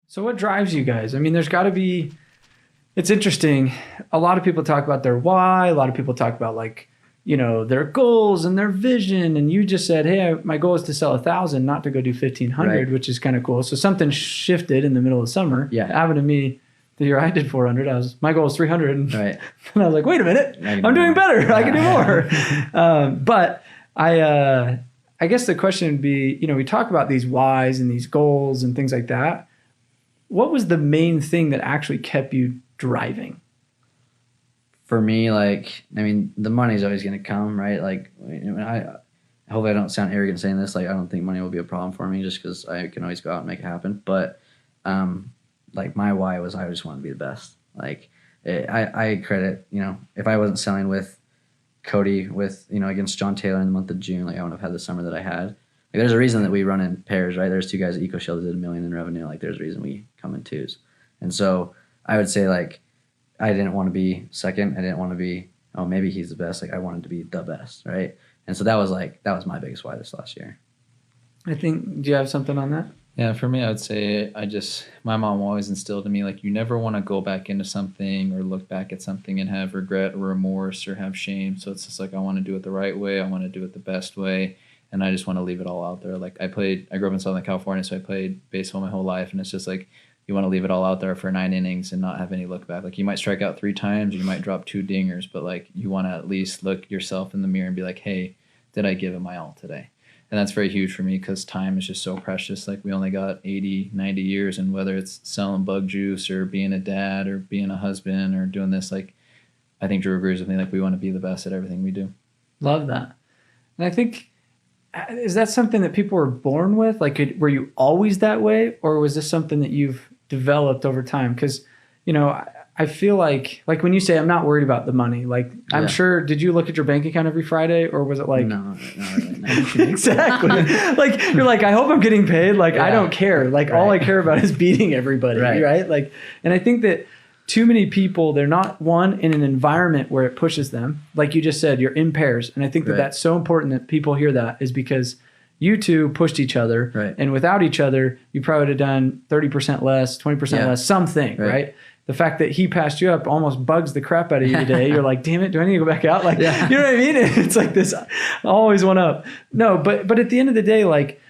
So what drives you guys? I mean, there's got to be, it's interesting. A lot of people talk about their why. A lot of people talk about like, you know, their goals and their vision. And you just said, hey, my goal is to sell 1,000, not to go do 1,500, right, which is kind of cool. So something shifted in the middle of the summer. Yeah. It happened to me the year I did 400. My goal was 300. And, right. And I was like, wait a minute, I'm doing better. Yeah. I can do more. But I guess the question would be, you know, we talk about these whys and these goals and things like that. What was the main thing that actually kept you driving? For me, like, I mean, the money's always going to come, right? Like, hopefully I don't sound arrogant saying this. Like, I don't think money will be a problem for me just because I can always go out and make it happen. But, like, my why was I just want to be the best. Like, I credit, you know, if I wasn't selling with Cody, against John Taylor in the month of June, like, I wouldn't have had the summer that I had. Like, there's a reason that we run in pairs, right? There's two guys at EcoShield that did $1 million in revenue. Like, there's a reason we come in twos. And so I would say, like, I didn't want to be second. I didn't want to be, oh, maybe he's the best. Like, I wanted to be the best, right? And so that was my biggest why this last year. I think, do you have something on that? Yeah, for me, I would say my mom always instilled in me, like, you never want to go back into something or look back at something and have regret or remorse or have shame. So it's just like, I want to do it the right way. I want to do it the best way. And I just want to leave it all out there. Like, I grew up in Southern California, so I played baseball my whole life. And it's just like, you want to leave it all out there for 9 innings and not have any look back. Like, you might strike out 3 times, you might drop 2 dingers, but like, you want to at least look yourself in the mirror and be like, hey, did I give it my all today? And that's very huge for me because time is just so precious. Like, we only got 80, 90 years. And whether it's selling bug juice or being a dad or being a husband or doing this, like, I think Drew agrees with me. Like, we want to be the best at everything we do. Love that. And I think, is that something that people were born with? Like, were you always that way? Or was this something that you've developed over time? Because, you know, I feel like when you say I'm not worried about the money, like, I'm sure, did you look at your bank account every Friday, or was it like, no, really, exactly. Like, you're like, I hope I'm getting paid. Like, I don't care. Like, all I care about is beating everybody. Right. Like, and I think that too many people, they're not in an environment where it pushes them. Like you just said, you're in pairs. And I think that that's so important that people hear that, is because you two pushed each other. Right. And without each other, you probably would have done 30% less, 20% less, something, right? The fact that he passed you up almost bugs the crap out of you today. You're like, damn it, do I need to go back out? Like, you know what I mean? It's like this, always one up. No, but at the end of the day, like,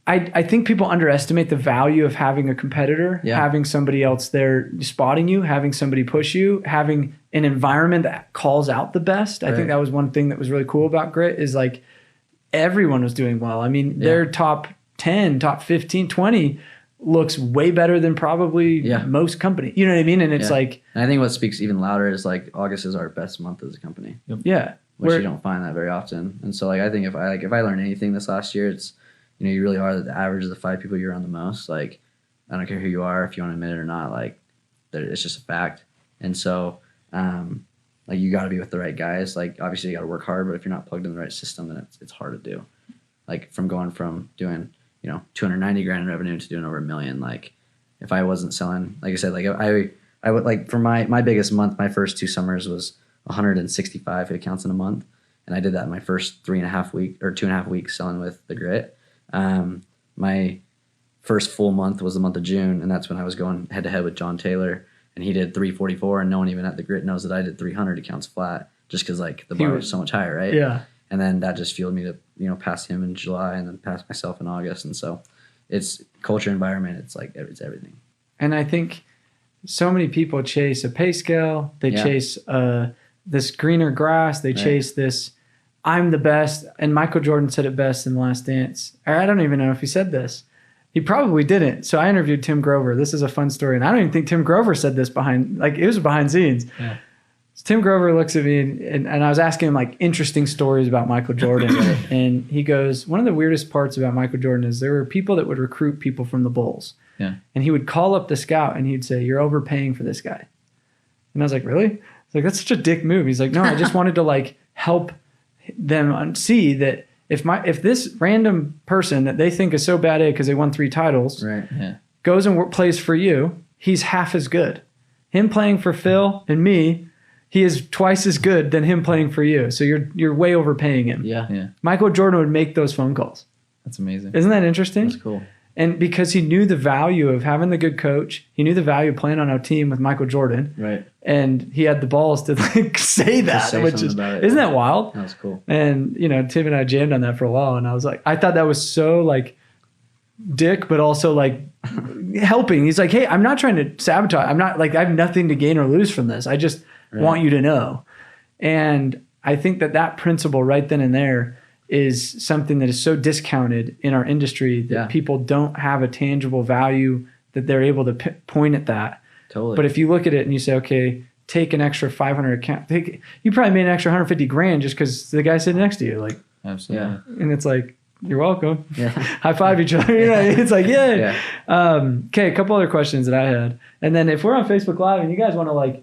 I think people underestimate the value of having a competitor, having somebody else there spotting you, having somebody push you, having an environment that calls out the best. I think that was one thing that was really cool about Grit, is like, everyone was doing well. I mean, their top 10, top 15, 20 looks way better than probably most companies. You know what I mean? And it's like... And I think what speaks even louder is, like, August is our best month as a company. Yeah. Which you don't find that very often. And so, like, I think if I learned anything this last year, it's, you know, you really are the average of the 5 people you're around the most. Like, I don't care who you are, if you want to admit it or not, like, it's just a fact. And so, like, you got to be with the right guys. Like, obviously you got to work hard, but if you're not plugged in the right system, then it's hard to do. Like, from going from doing, you know, 290 grand in revenue to doing over $1 million. Like, if I wasn't selling, like I said, like, I would, like, for my biggest month, my first 2 summers was 165 hit counts in a month. And I did that in my first 2.5 weeks selling with the Grit. My first full month was the month of June, and that's when I was going head to head with John Taylor, and he did 344, and no one even at the Grit knows that I did 300 accounts flat, just because, like, the bar was so much higher, right? Yeah. And then that just fueled me to, you know, pass him in July and then pass myself in August. And so it's culture, environment. It's like, it's everything. And I think so many people chase a pay scale. They chase this greener grass. They chase this, I'm the best. And Michael Jordan said it best in The Last Dance. Or I don't even know if he said this. He probably didn't. So I interviewed Tim Grover. This is a fun story. And I don't even think Tim Grover said this it was behind scenes. Yeah. So Tim Grover looks at me and I was asking him, like, interesting stories about Michael Jordan. And he goes, one of the weirdest parts about Michael Jordan is there were people that would recruit people from the Bulls. Yeah. And he would call up the scout and he'd say, you're overpaying for this guy. And I was like, really? It's like, that's such a dick move. He's like, no, I just wanted to, like, help them see that if this random person that they think is so bad at because they won 3 titles goes and plays for you, he's half as good. Him playing for Phil and me, he is twice as good than him playing for you. So you're way overpaying him. Yeah. Michael Jordan would make those phone calls. That's amazing. Isn't that interesting? That's cool. And because he knew the value of having the good coach, he knew the value of playing on a team with Michael Jordan. Right. And he had the balls to like say that, which is, isn't that wild? That's cool. And, you know, Tim and I jammed on that for a while. And I was like, I thought that was so like dick, but also like helping. He's like, hey, I'm not trying to sabotage. I'm not like, I have nothing to gain or lose from this. I just want you to know. And I think that principle right then and there is something that is so discounted in our industry that people don't have a tangible value that they're able to point at that. Totally. But if you look at it and you say, okay, take an extra 500 account, you probably made an extra 150 grand just because the guy sitting next to you, like, absolutely. Yeah. And it's like, you're welcome. Yeah. High five each other. You know, it's like, yeah. Okay. A couple other questions that I had. And then if we're on Facebook Live and you guys want to like,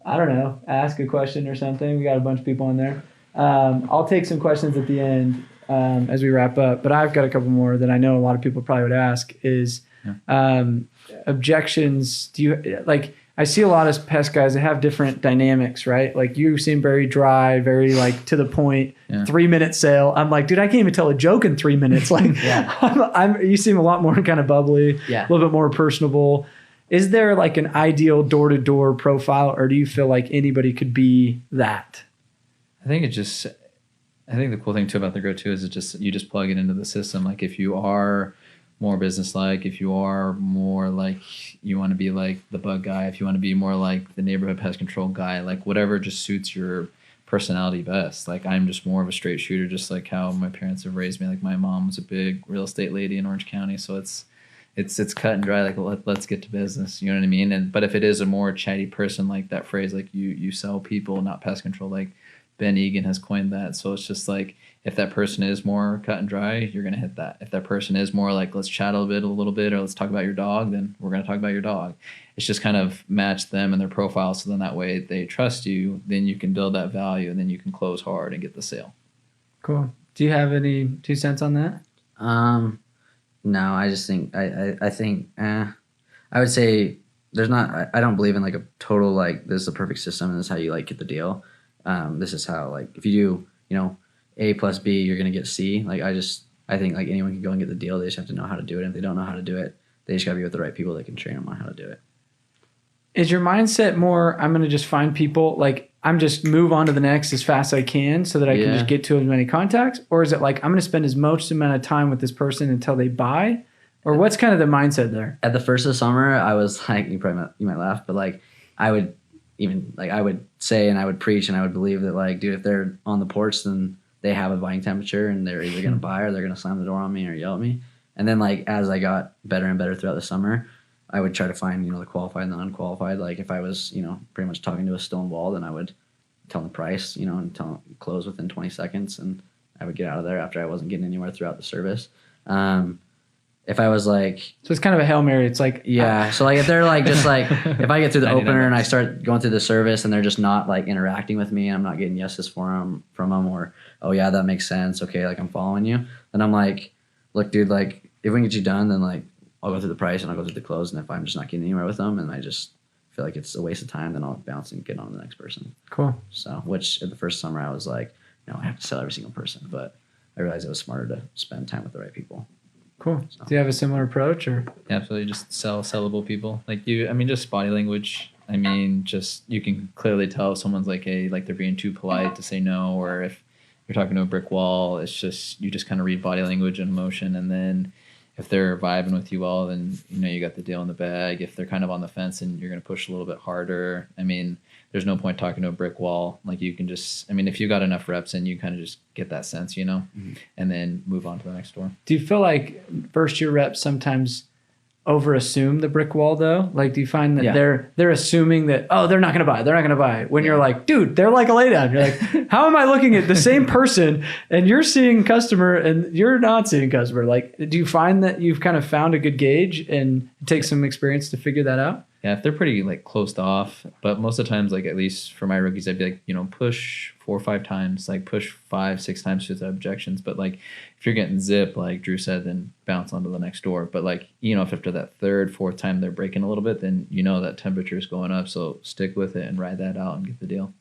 I don't know, ask a question or something, we got a bunch of people on there. I'll take some questions at the end as we wrap up, but I've got a couple more that I know a lot of people probably would ask is objections. Do you like, I see a lot of pest guys that have different dynamics, right? Like you seem very dry, very like to the point, 3-minute sale. I'm like, dude, I can't even tell a joke in 3 minutes. Like you seem a lot more kind of bubbly, a little bit more personable. Is there like an ideal door-to-door profile, or do you feel like anybody could be that? I think the cool thing too about the Grow too is you just plug it into the system. Like if you are more business-like, if you are more like you want to be like the bug guy, if you want to be more like the neighborhood pest control guy, like whatever just suits your personality best. Like I'm just more of a straight shooter, just like how my parents have raised me. Like my mom was a big real estate lady in Orange County, so it's cut and dry. Like let's get to business. You know what I mean? But if it is a more chatty person, like that phrase, like you sell people, not pest control. Like Ben Egan has coined that. So it's just like if that person is more cut and dry, you're gonna hit that. If that person is more like let's chat a little bit, or let's talk about your dog, then we're gonna talk about your dog. It's just kind of match them and their profile, so then that way they trust you. Then you can build that value, and then you can close hard and get the sale. Cool. Do you have any 2 cents on that? No, I just think I think I would say there's not. I don't believe in like a total like this is the perfect system and this is how you like get the deal. This is how like if you do A plus B you're gonna get C. Like I think like anyone can go and get the deal. They just have to know how to do it. And if they don't know how to do it, they just gotta be with the right people that can train them on how to do it. Is your mindset more I'm gonna just find people like I'm just move on to the next as fast as I can so that I can just get to as many contacts? Or is it like I'm going to spend as much amount of time with this person until they buy? Or what's kind of the mindset there? At the first of the summer, I was like, you might laugh, but like I would say and I would preach and I would believe that like, dude, if they're on the porch, then they have a buying temperature and they're either going to buy or they're going to slam the door on me or yell at me. And then like as I got better and better throughout the summer, I would try to find, the qualified and the unqualified. Like if I was, pretty much talking to a stone wall, then I would tell them the price, and tell them close within 20 seconds. And I would get out of there after I wasn't getting anywhere throughout the service. If I was like... So it's kind of a Hail Mary. It's like... Yeah. So like if they're like, just like, if I get through the opener and I start going through the service and they're just not like interacting with me and I'm not getting yeses from them or, oh yeah, that makes sense. Okay. Like I'm following you. Then I'm like, look, dude, like if we can get you done, then like, I'll go through the price and I'll go through the close. And if I'm just not getting anywhere with them and I just feel like it's a waste of time, then I'll bounce and get on to the next person. Cool. So, which at the first summer I was like, I have to sell every single person. But I realized it was smarter to spend time with the right people. Cool. So. Do you have a similar approach or? Yeah, absolutely. Just sell sellable people. Like just body language. Just you can clearly tell if someone's like, hey, like they're being too polite to say no, or if you're talking to a brick wall, it's just, you just kind of read body language and emotion. And then if they're vibing with you well, then you got the deal in the bag. If they're kind of on the fence and you're going to push a little bit harder, there's no point talking to a brick wall. Like you can just, if you got enough reps in, you kind of just get that sense, and then move on to the next door. Do you feel like first year reps sometimes over assume the brick wall though? Like, do you find that they're assuming that, oh, they're not going to buy when you're like, dude, they're like a laydown. You're like, how am I looking at the same person and you're seeing customer and you're not seeing customer? Like, do you find that you've kind of found a good gauge and it takes some experience to figure that out? Yeah, if they're pretty like closed off, but most of the times, like at least for my rookies, I'd be like, push 4 or 5 times, like push 5, 6 times with objections. But like if you're getting zip, like Drew said, then bounce onto the next door. But like, if after that 3rd, 4th time they're breaking a little bit, then that temperature is going up. So stick with it and ride that out and get the deal.